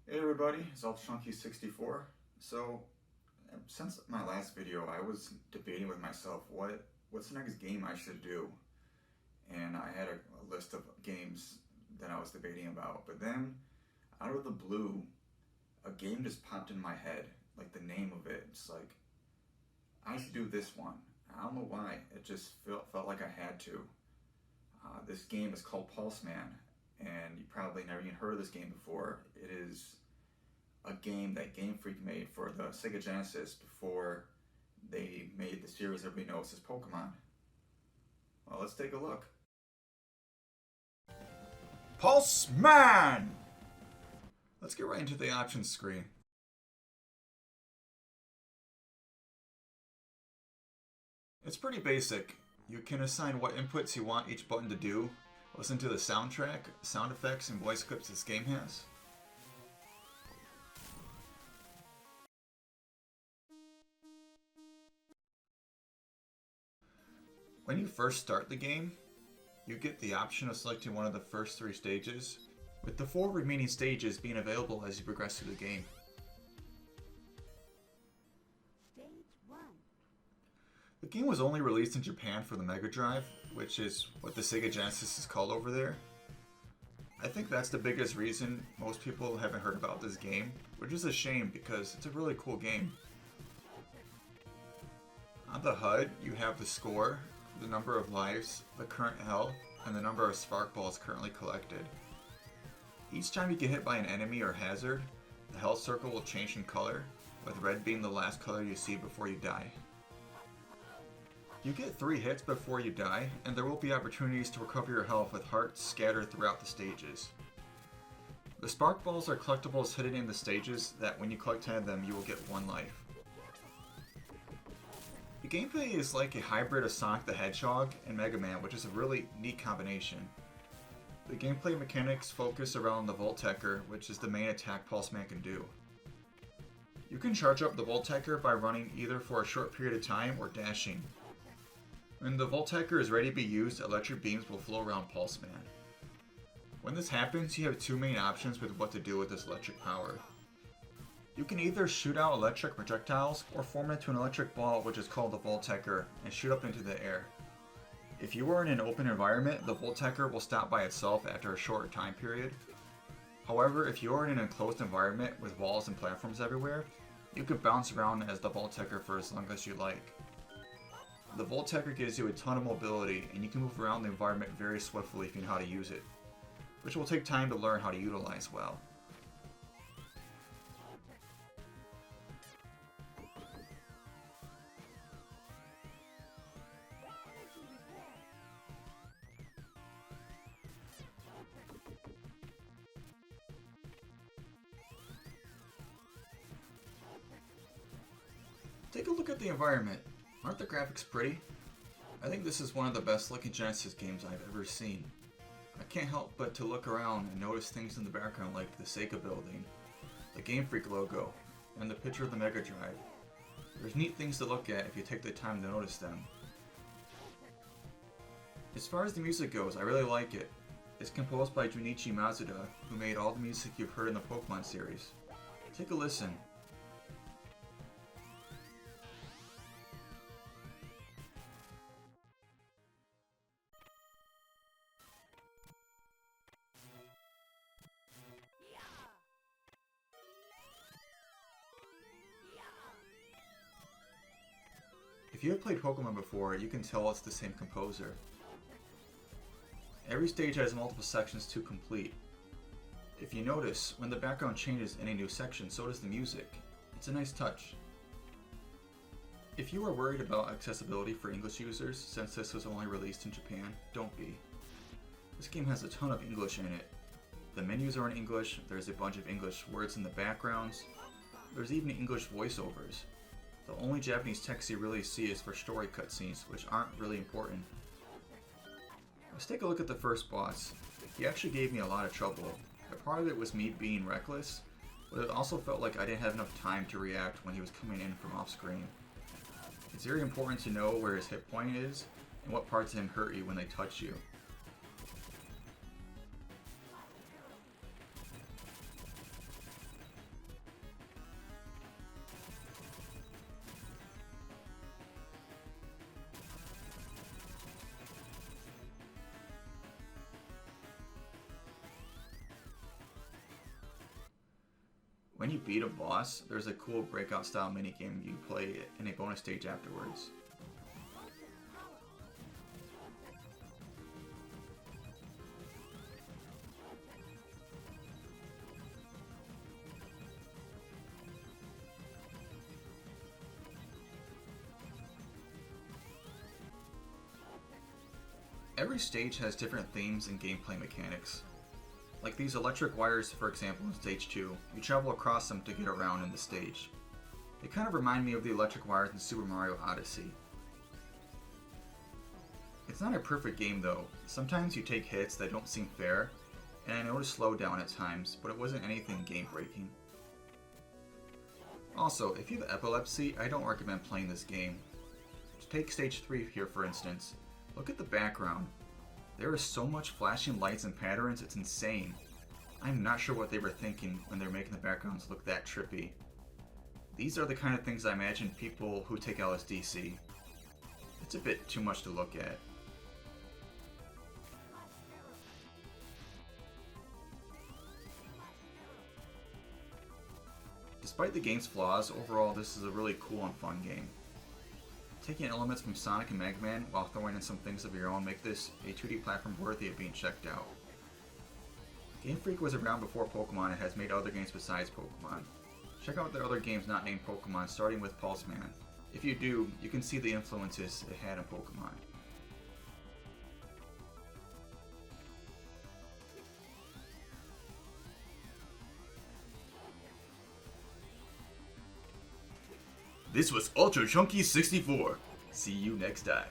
Hey everybody, it's Chunky64. So, since my last video, I was debating with myself what's the next game I should do, and I had a list of games that I was debating about. But then, out of the blue, a game just popped in my head, like the name of it. It's like I should do this one. I don't know why. It just felt like I had to. This game is called Pulseman, and you probably never even heard of this game before. It is a game that Game Freak made for the Sega Genesis before they made the series everybody knows as Pokemon. Well, let's take a look. Pulseman! Let's get right into the options screen. It's pretty basic. You can assign what inputs you want each button to do, listen to the soundtrack, sound effects, and voice clips this game has. When you first start the game, you get the option of selecting one of the first 3 stages, with the 4 remaining stages being available as you progress through the game. The game was only released in Japan for the Mega Drive, which is what the Sega Genesis is called over there. I think that's the biggest reason most people haven't heard about this game, which is a shame because it's a really cool game. On the HUD, you have the score, the number of lives, the current health, and the number of spark balls currently collected. Each time you get hit by an enemy or hazard, the health circle will change in color, with red being the last color you see before you die. You get 3 hits before you die, and there will be opportunities to recover your health with hearts scattered throughout the stages. The spark balls are collectibles hidden in the stages that when you collect 10 of them you will get 1 life. The gameplay is like a hybrid of Sonic the Hedgehog and Mega Man, which is a really neat combination. The gameplay mechanics focus around the Volt Hacker, which is the main attack Pulseman can do. You can charge up the Volt Hacker by running either for a short period of time or dashing. When the Volt Hacker is ready to be used, electric beams will flow around Pulseman. When this happens, you have 2 main options with what to do with this electric power. You can either shoot out electric projectiles or form it into an electric ball, which is called the Volt Hacker, and shoot up into the air. If you are in an open environment, the Volt Hacker will stop by itself after a short time period. However, if you are in an enclosed environment with walls and platforms everywhere, you can bounce around as the Volt Hacker for as long as you like. The Volt Hacker gives you a ton of mobility, and you can move around the environment very swiftly if you know how to use it, which will take time to learn how to utilize well. Take a look at the environment. Aren't the graphics pretty? I think this is one of the best looking Genesis games I've ever seen. I can't help but to look around and notice things in the background like the Sega building, the Game Freak logo, and the picture of the Mega Drive. There's neat things to look at if you take the time to notice them. As far as the music goes, I really like it. It's composed by Junichi Masuda, who made all the music you've heard in the Pokemon series. Take a listen. If you have played Pokemon before, you can tell it's the same composer. Every stage has multiple sections to complete. If you notice, when the background changes in a new section, so does the music. It's a nice touch. If you are worried about accessibility for English users, since this was only released in Japan, don't be. This game has a ton of English in it. The menus are in English, there's a bunch of English words in the backgrounds, there's even English voiceovers. The only Japanese text you really see is for story cutscenes, which aren't really important. Let's take a look at the first boss. He actually gave me a lot of trouble. A part of it was me being reckless, but it also felt like I didn't have enough time to react when he was coming in from off screen. It's very important to know where his hit point is and what parts of him hurt you when they touch you. When you beat a boss, there's a cool breakout style minigame you play in a bonus stage afterwards. Every stage has different themes and gameplay mechanics. Like these electric wires, for example, in Stage 2, you travel across them to get around in the stage. They kind of remind me of the electric wires in Super Mario Odyssey. It's not a perfect game though. Sometimes you take hits that don't seem fair, and I noticed slowdown at times, but it wasn't anything game-breaking. Also, if you have epilepsy, I don't recommend playing this game. Take Stage 3 here for instance. Look at the background. There is so much flashing lights and patterns, it's insane. I'm not sure what they were thinking when they were making the backgrounds look that trippy. These are the kind of things I imagine people who take LSD see. It's a bit too much to look at. Despite the game's flaws, overall this is a really cool and fun game. Taking elements from Sonic and Mega Man while throwing in some things of your own make this a 2D platform worthy of being checked out. Game Freak was around before Pokemon and has made other games besides Pokemon. Check out their other games not named Pokemon, starting with Pulseman. If you do, you can see the influences it had in Pokemon. This was Ultra Chunky 64. See you next time.